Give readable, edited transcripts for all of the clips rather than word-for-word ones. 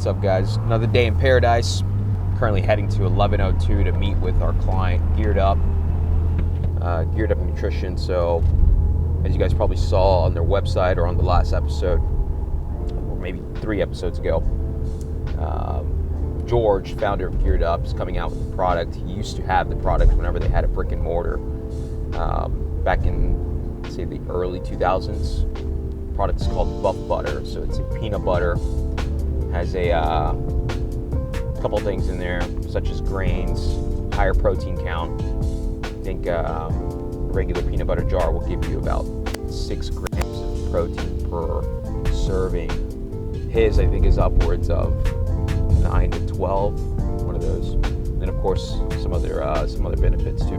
What's up, guys? Another day in paradise. Currently heading to 1102 to meet with our client, Geared Up Nutrition. So, as you guys probably saw on their website or on the last episode, or maybe 3 episodes ago, George, founder of Geared Up, is coming out with the product. He used to have the product whenever they had a brick and mortar back in, say, the early 2000s. The product is called Buff Butter. So it's a peanut butter. Has a couple things in there, such as grains, higher protein count. I think a regular peanut butter jar will give you about 6 grams of protein per serving. His, I think, is upwards of 9 to 12, one of those. And of course, some other benefits to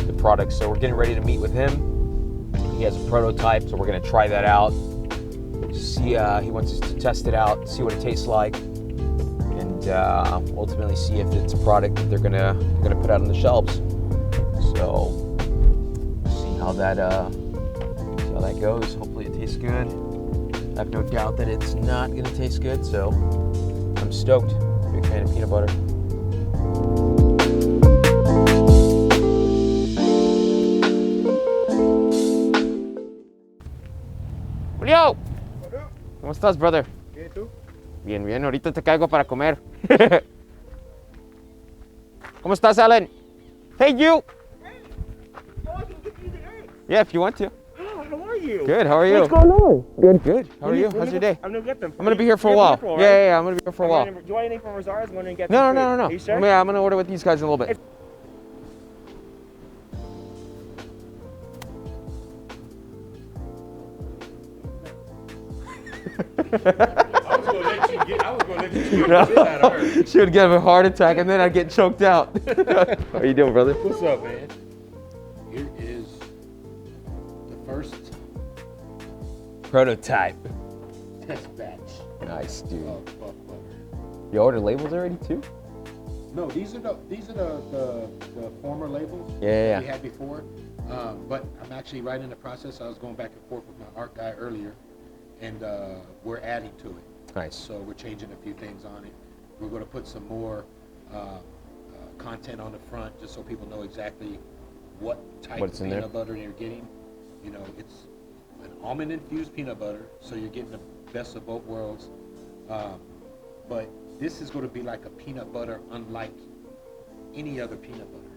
the product. So we're getting ready to meet with him. He has a prototype, so we're going to try that out. See, he wants us to test it out, see what it tastes like, and ultimately see if it's a product that they're gonna put out on the shelves. So see how that goes. Hopefully it tastes good. I have no doubt that it's not gonna taste good, so I'm stoked. Big fan of peanut butter. Julio, ¿cómo estás, brother? Bien, ¿tú? Bien, bien. Ahorita te caigo para comer. ¿Cómo estás, Alan? Hey, you. Hey. Oh, I can give you the eggs. Yeah, if you want to. Oh, how are you? Good. How are you? What's going on? Good. Good. How are you? How's your day? I'm gonna get them. I'm gonna be here for a while. Yeah. I'm gonna be here for a while. Do you want anything from Rosar's? I'm gonna get No. Are you sure? I'm gonna order with these guys in a little bit. I was gonna let you squeeze the shit out of her. She would get a heart attack and then I'd get choked out. How are you doing, brother? What's up, man? Here is the first Prototype. test batch Nice, dude. of Buff Butter. You ordered labels already too? No, these are the former labels Yeah. we had before. But I'm actually right in the process. I was going back and forth with my art guy earlier, and we're adding to it. Nice. So we're changing a few things on it. We're going to put some more content on the front, just so people know exactly what type What's of in there? peanut butter you're getting. You know, it's an almond infused peanut butter, so you're getting the best of both worlds. But this is going to be like a peanut butter unlike any other peanut butter.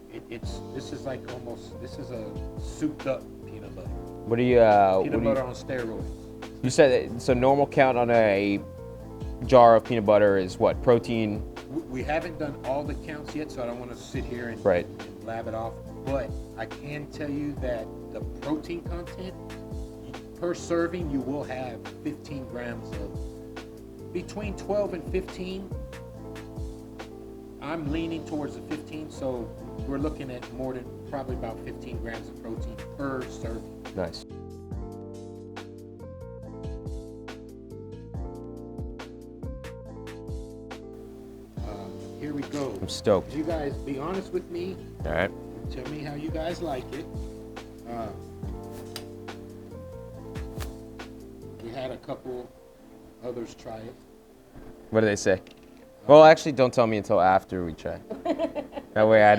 This is a souped up peanut butter. What do you? Peanut butter on steroids. You said so. Normal count on a jar of peanut butter is what? Protein. We haven't done all the counts yet, so I don't want to sit here and blab it off. But I can tell you that the protein content per serving, you will have 15 grams of between 12 and 15. I'm leaning towards the 15, so we're looking at more than probably about 15 grams of protein per serving. Nice. Here we go. I'm stoked. You guys be honest with me. All right. Tell me how you guys like it. We had a couple others try it. What do they say? Well, actually, don't tell me until after we try. That way I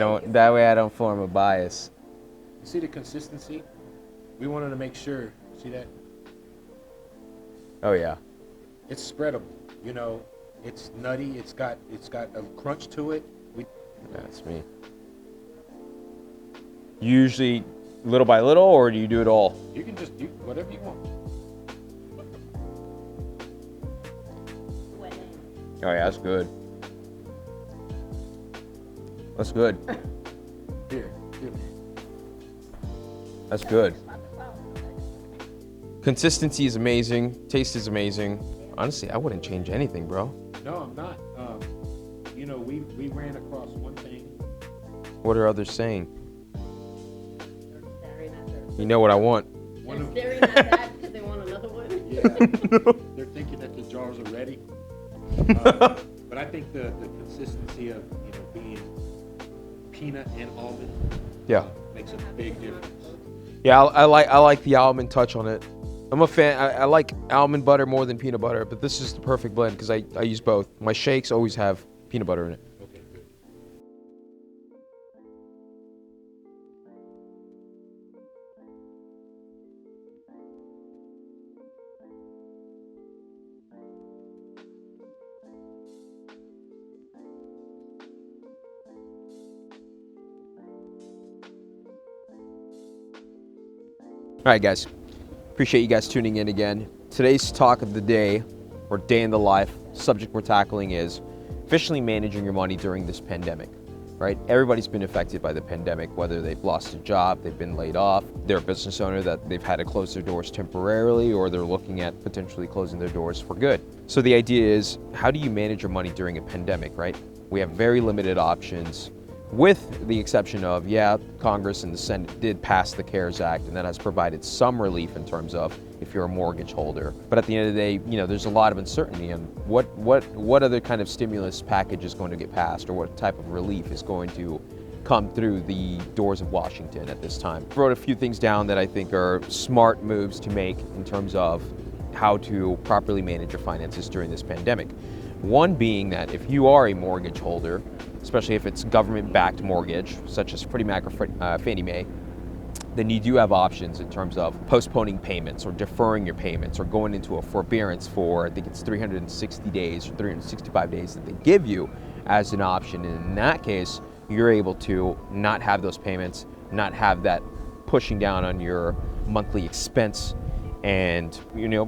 don't form a bias. See the consistency? We wanted to make sure. See that? Oh yeah. It's spreadable. You know, it's nutty. It's got a crunch to it. That's me. Usually, little by little, or do you do it all? You can just do whatever you want. Oh yeah, that's good. That's good. Here. That's good. Consistency is amazing. Taste is amazing. Honestly, I wouldn't change anything, bro. No, I'm not. You know, we ran across one thing. What are others saying? You know what I want. They're staring at that because they want another one. Yeah. They're thinking that the jars are ready. But I think the consistency of being peanut and almond makes a big difference. Yeah, I like the almond touch on it. I'm a fan. I like almond butter more than peanut butter, but this is the perfect blend because I use both. My shakes always have peanut butter in it. Okay, good. All right, guys. Appreciate you guys tuning in again. Today's talk of the day, or day in the life, subject we're tackling is efficiently managing your money during this pandemic, right? Everybody's been affected by the pandemic, whether they've lost a job, they've been laid off, they're a business owner that they've had to close their doors temporarily, or they're looking at potentially closing their doors for good. So the idea is, how do you manage your money during a pandemic, right? We have very limited options, with the exception of, Congress and the Senate did pass the CARES Act, and that has provided some relief in terms of if you're a mortgage holder. But at the end of the day, there's a lot of uncertainty on what other kind of stimulus package is going to get passed, or what type of relief is going to come through the doors of Washington at this time. I wrote a few things down that I think are smart moves to make in terms of how to properly manage your finances during this pandemic. One being that if you are a mortgage holder, especially if it's government-backed mortgage, such as Freddie Mac or Fannie Mae, then you do have options in terms of postponing payments or deferring your payments or going into a forbearance for, I think it's 360 days or 365 days that they give you as an option. And in that case, you're able to not have those payments, not have that pushing down on your monthly expense, and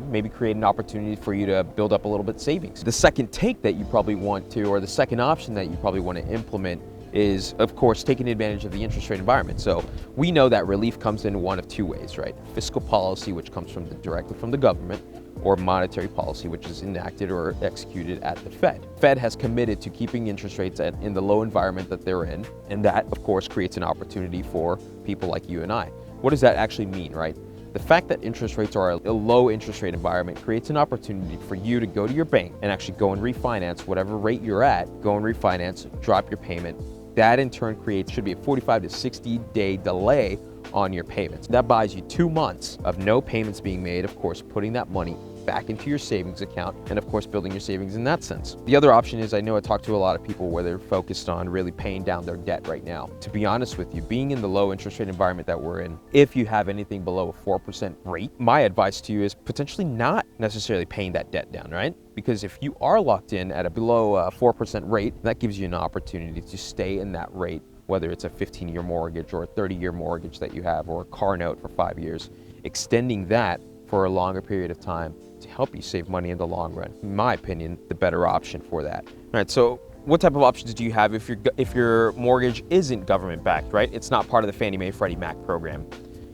maybe create an opportunity for you to build up a little bit savings. The second take that you probably want to, or the second option that you probably want to implement, is of course taking advantage of the interest rate environment. So we know that relief comes in one of two ways, right? Fiscal policy, which comes directly from the government, or monetary policy, which is enacted or executed at the Fed. Fed has committed to keeping interest rates in the low environment that they're in, and that of course creates an opportunity for people like you and I. What does that actually mean, right? The fact that interest rates are a low interest rate environment creates an opportunity for you to go to your bank and actually go and refinance whatever rate you're at, go and refinance, drop your payment. That in turn should be a 45 to 60 day delay on your payments. That buys you 2 months of no payments being made, of course, putting that money back into your savings account, and of course building your savings in that sense. The other option is, I know I talk to a lot of people where they're focused on really paying down their debt right now. To be honest with you, being in the low interest rate environment that we're in, if you have anything below a 4% rate, my advice to you is potentially not necessarily paying that debt down, right? Because if you are locked in at below a 4% rate, that gives you an opportunity to stay in that rate, whether it's a 15-year mortgage or a 30-year mortgage that you have, or a car note for 5 years, extending that for a longer period of time to help you save money in the long run. In my opinion, the better option for that. All right, so what type of options do you have if your mortgage isn't government backed, right? It's not part of the Fannie Mae Freddie Mac program.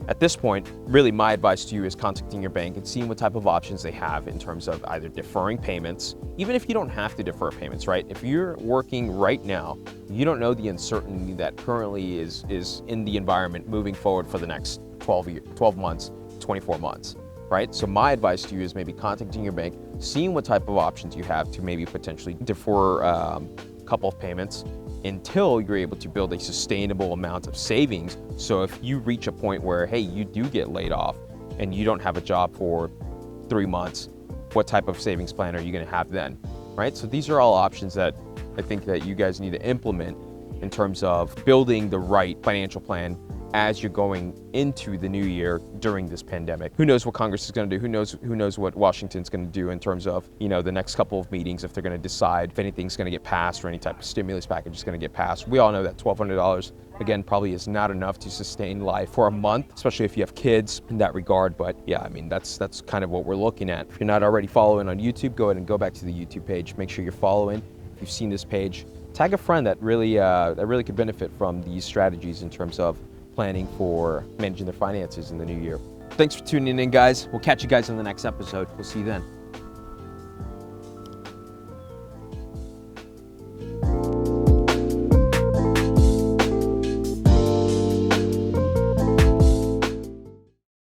At this point, really my advice to you is contacting your bank and seeing what type of options they have in terms of either deferring payments, even if you don't have to defer payments, right? If you're working right now, you don't know the uncertainty that currently is in the environment moving forward for the next 12 months, 24 months. Right? So my advice to you is maybe contacting your bank, seeing what type of options you have to maybe potentially defer a couple of payments until you're able to build a sustainable amount of savings. So if you reach a point where, hey, you do get laid off and you don't have a job for 3 months, what type of savings plan are you going to have then? Right? So these are all options that I think that you guys need to implement in terms of building the right financial plan as you're going into the new year during this pandemic. Who knows what Congress is going to do? Who knows what Washington's going to do in terms of, the next couple of meetings, if they're going to decide if anything's going to get passed or any type of stimulus package is going to get passed. We all know that $1,200, again, probably is not enough to sustain life for a month, especially if you have kids in that regard. But yeah, I mean, that's kind of what we're looking at. If you're not already following on YouTube, go ahead and go back to the YouTube page. Make sure you're following. If you've seen this page, tag a friend that really could benefit from these strategies in terms of planning for managing their finances in the new year. Thanks for tuning in, guys. We'll catch you guys in the next episode. We'll see you then.